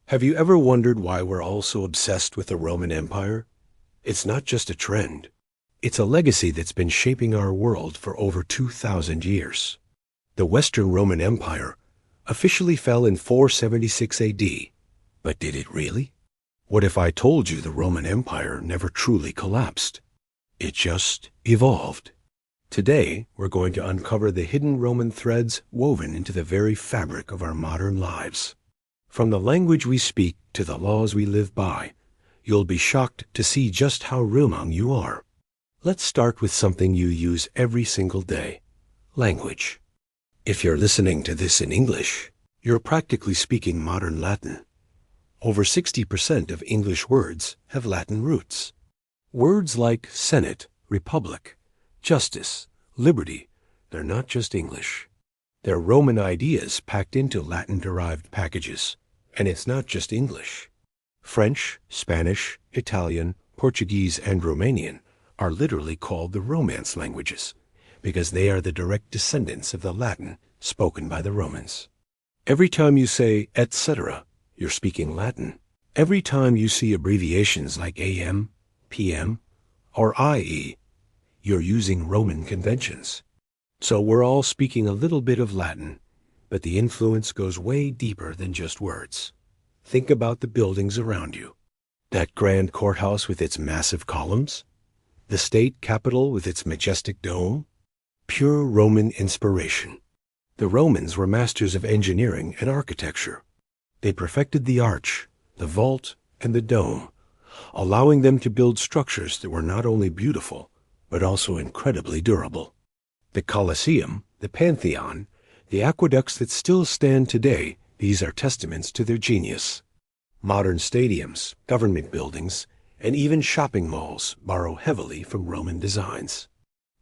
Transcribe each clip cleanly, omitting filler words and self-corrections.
Have you ever wondered why we're all so obsessed with the Roman Empire? It's not just a trend. It's a legacy that's been shaping our world for over 2,000 years. The Western Roman Empire officially fell in 476 AD. But did it really? What if I told you the Roman Empire never truly collapsed? It just evolved. Today, we're going to uncover the hidden Roman threads woven into the very fabric of our modern lives. From the language we speak to the laws we live by, you'll be shocked to see just how Roman you are. Let's start with something you use every single day: language. If you're listening to this in English, you're practically speaking modern Latin. Over 60% of English words have Latin roots. Words like Senate, Republic, Justice, Liberty, they're not just English. They're Roman ideas packed into Latin-derived packages. And it's not just English. French, Spanish, Italian, Portuguese, and Romanian are literally called the Romance languages because they are the direct descendants of the Latin spoken by the Romans. Every time you say etc., you're speaking Latin. Every time you see abbreviations like AM, PM, or IE, you're using Roman conventions. So we're all speaking a little bit of Latin, but the influence goes way deeper than just words. Think about the buildings around you. That grand courthouse with its massive columns? The state capitol with its majestic dome? Pure Roman inspiration. The Romans were masters of engineering and architecture. They perfected the arch, the vault, and the dome, allowing them to build structures that were not only beautiful, but also incredibly durable. The Colosseum, the Pantheon, the aqueducts that still stand today, these are testaments to their genius. Modern stadiums, government buildings, and even shopping malls borrow heavily from Roman designs.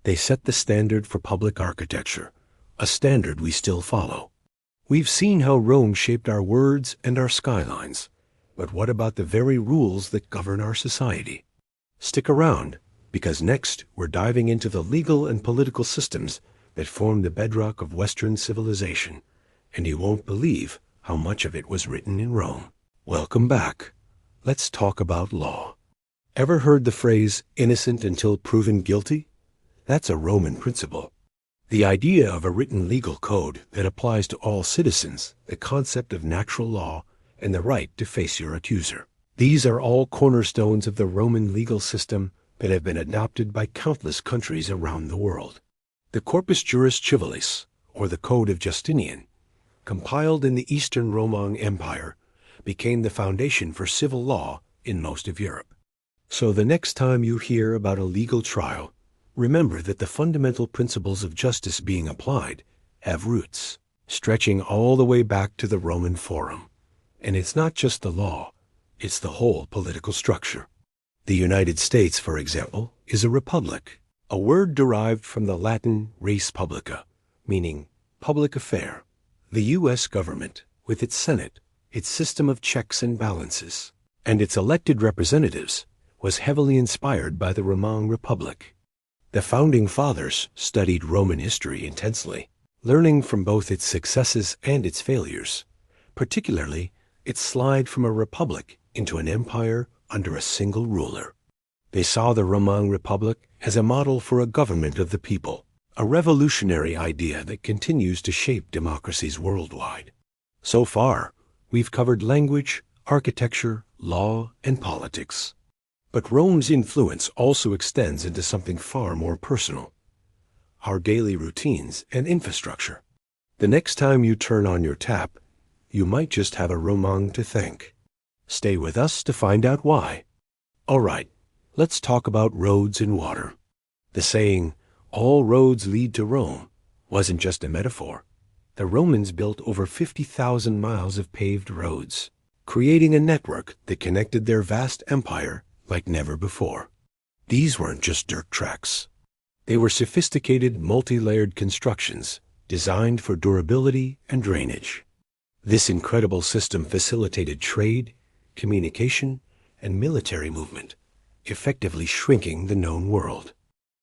They set the standard for public architecture, a standard we still follow. We've seen how Rome shaped our words and our skylines, but what about the very rules that govern our society? Stick around, because next we're diving into the legal and political systems that form the bedrock of Western civilization, and you won't believe how much of it was written in Rome. Welcome back. Let's talk about law. Ever heard the phrase, innocent until proven guilty? That's a Roman principle. The idea of a written legal code that applies to all citizens, the concept of natural law, and the right to face your accuser. These are all cornerstones of the Roman legal system that have been adopted by countless countries around the world. The Corpus Juris Civilis, or the Code of Justinian, compiled in the Eastern Roman Empire, became the foundation for civil law in most of Europe. So the next time you hear about a legal trial, remember that the fundamental principles of justice being applied have roots, stretching all the way back to the Roman Forum. And it's not just the law, it's the whole political structure. The United States, for example, is a republic, a word derived from the Latin res publica, meaning public affair. The U.S. government, with its Senate, its system of checks and balances, and its elected representatives, was heavily inspired by the Roman Republic. The Founding Fathers studied Roman history intensely, learning from both its successes and its failures, particularly its slide from a republic into an empire under a single ruler. They saw the Roman Republic as a model for a government of the people, a revolutionary idea that continues to shape democracies worldwide. So far, we've covered language, architecture, law, and politics. But Rome's influence also extends into something far more personal: our daily routines and infrastructure. The next time you turn on your tap, you might just have a Roman to thank. Stay with us to find out why. All right, let's talk about roads and water. The saying, "all roads lead to Rome," wasn't just a metaphor. The Romans built over 50,000 miles of paved roads, creating a network that connected their vast empire like never before. These weren't just dirt tracks. They were sophisticated, multi-layered constructions designed for durability and drainage. This incredible system facilitated trade, communication, and military movement, effectively shrinking the known world.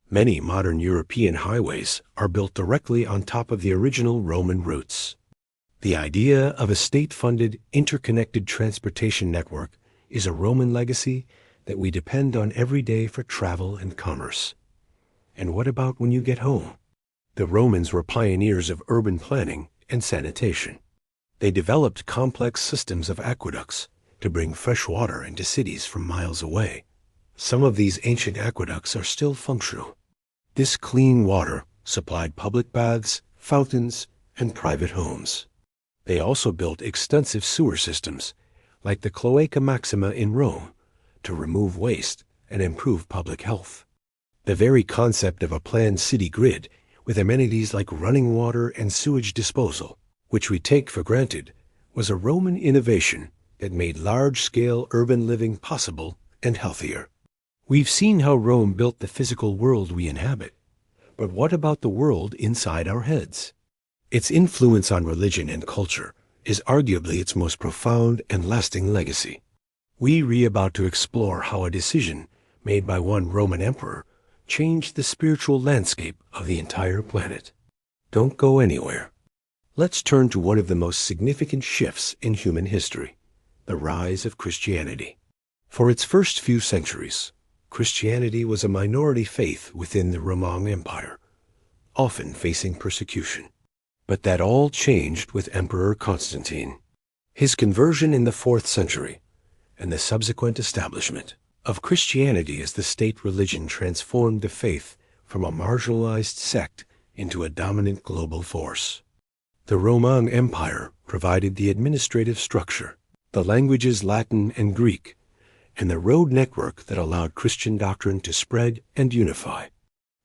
Many modern European highways are built directly on top of the original Roman routes. The idea of a state-funded, interconnected transportation network is a Roman legacy that we depend on every day for travel and commerce. And what about when you get home? The Romans were pioneers of urban planning and sanitation. They developed complex systems of aqueducts to bring fresh water into cities from miles away. Some of these ancient aqueducts are still functional. This clean water supplied public baths, fountains, and private homes. They also built extensive sewer systems, like the Cloaca Maxima in Rome, to remove waste and improve public health. The very concept of a planned city grid with amenities like running water and sewage disposal, which we take for granted, was a Roman innovation that made large-scale urban living possible and healthier. We've seen how Rome built the physical world we inhabit, but what about the world inside our heads? Its influence on religion and culture is arguably its most profound and lasting legacy. We're about to explore how a decision made by one Roman emperor changed the spiritual landscape of the entire planet. Don't go anywhere. Let's turn to one of the most significant shifts in human history, the rise of Christianity. For its first few centuries, Christianity was a minority faith within the Roman Empire, often facing persecution. But that all changed with Emperor Constantine. His conversion in the 4th century and the subsequent establishment of Christianity as the state religion transformed the faith from a marginalized sect into a dominant global force. The Roman Empire provided the administrative structure, the languages Latin and Greek, and the road network that allowed Christian doctrine to spread and unify.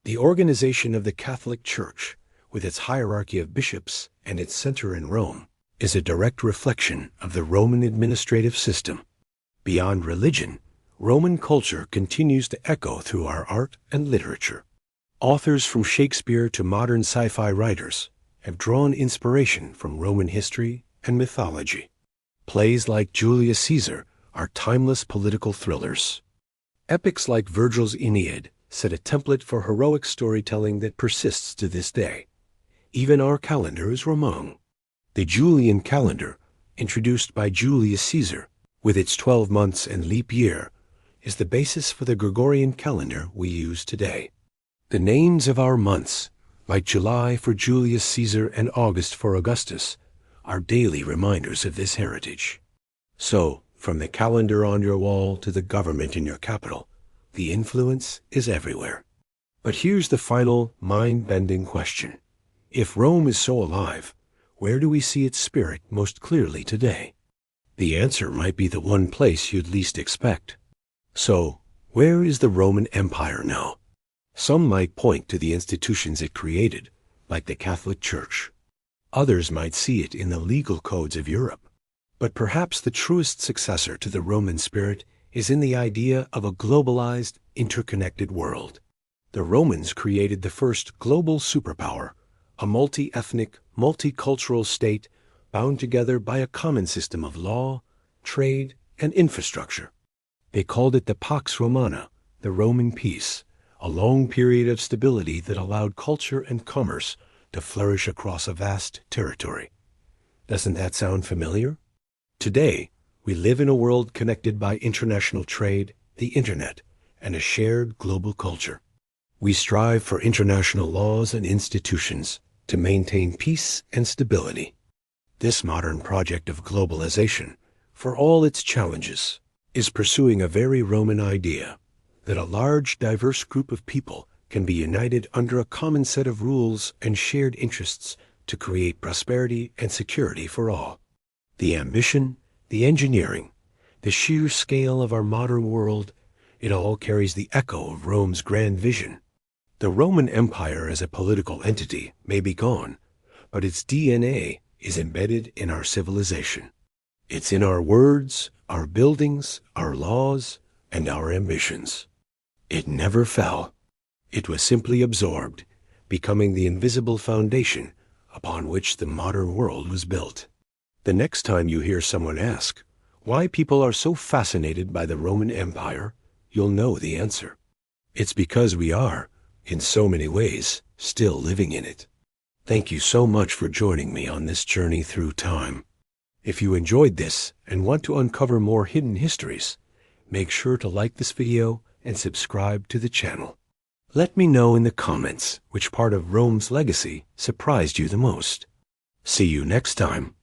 The organization of the Catholic Church, with its hierarchy of bishops and its center in Rome, is a direct reflection of the Roman administrative system. Beyond religion, Roman culture continues to echo through our art and literature. Authors from Shakespeare to modern sci-fi writers have drawn inspiration from Roman history and mythology. Plays like Julius Caesar are timeless political thrillers. Epics like Virgil's Aeneid set a template for heroic storytelling that persists to this day. Even our calendar is Roman. The Julian calendar, introduced by Julius Caesar, with its 12 months and leap year, is the basis for the Gregorian calendar we use today. The names of our months, like July for Julius Caesar and August for Augustus, are daily reminders of this heritage. So, from the calendar on your wall to the government in your capital, the influence is everywhere. But here's the final, mind-bending question. If Rome is so alive, where do we see its spirit most clearly today? The answer might be the one place you'd least expect. So, where is the Roman Empire now? Some might point to the institutions it created, like the Catholic Church. Others might see it in the legal codes of Europe. But perhaps the truest successor to the Roman spirit is in the idea of a globalized, interconnected world. The Romans created the first global superpower, a multi-ethnic, multicultural state bound together by a common system of law, trade, and infrastructure. They called it the Pax Romana, the Roman peace, a long period of stability that allowed culture and commerce to flourish across a vast territory. Doesn't that sound familiar? Today, we live in a world connected by international trade, the internet, and a shared global culture. We strive for international laws and institutions to maintain peace and stability. This modern project of globalization, for all its challenges, is pursuing a very Roman idea that a large, diverse group of people can be united under a common set of rules and shared interests to create prosperity and security for all. The ambition, the engineering, the sheer scale of our modern world, it all carries the echo of Rome's grand vision. The Roman Empire as a political entity may be gone, but its DNA is embedded in our civilization. It's in our words, our buildings, our laws, and our ambitions. It never fell. It was simply absorbed, becoming the invisible foundation upon which the modern world was built. The next time you hear someone ask why people are so fascinated by the Roman Empire, you'll know the answer. It's because we are, in so many ways, still living in it. Thank you so much for joining me on this journey through time. If you enjoyed this and want to uncover more hidden histories, make sure to like this video and subscribe to the channel. Let me know in the comments which part of Rome's legacy surprised you the most. See you next time.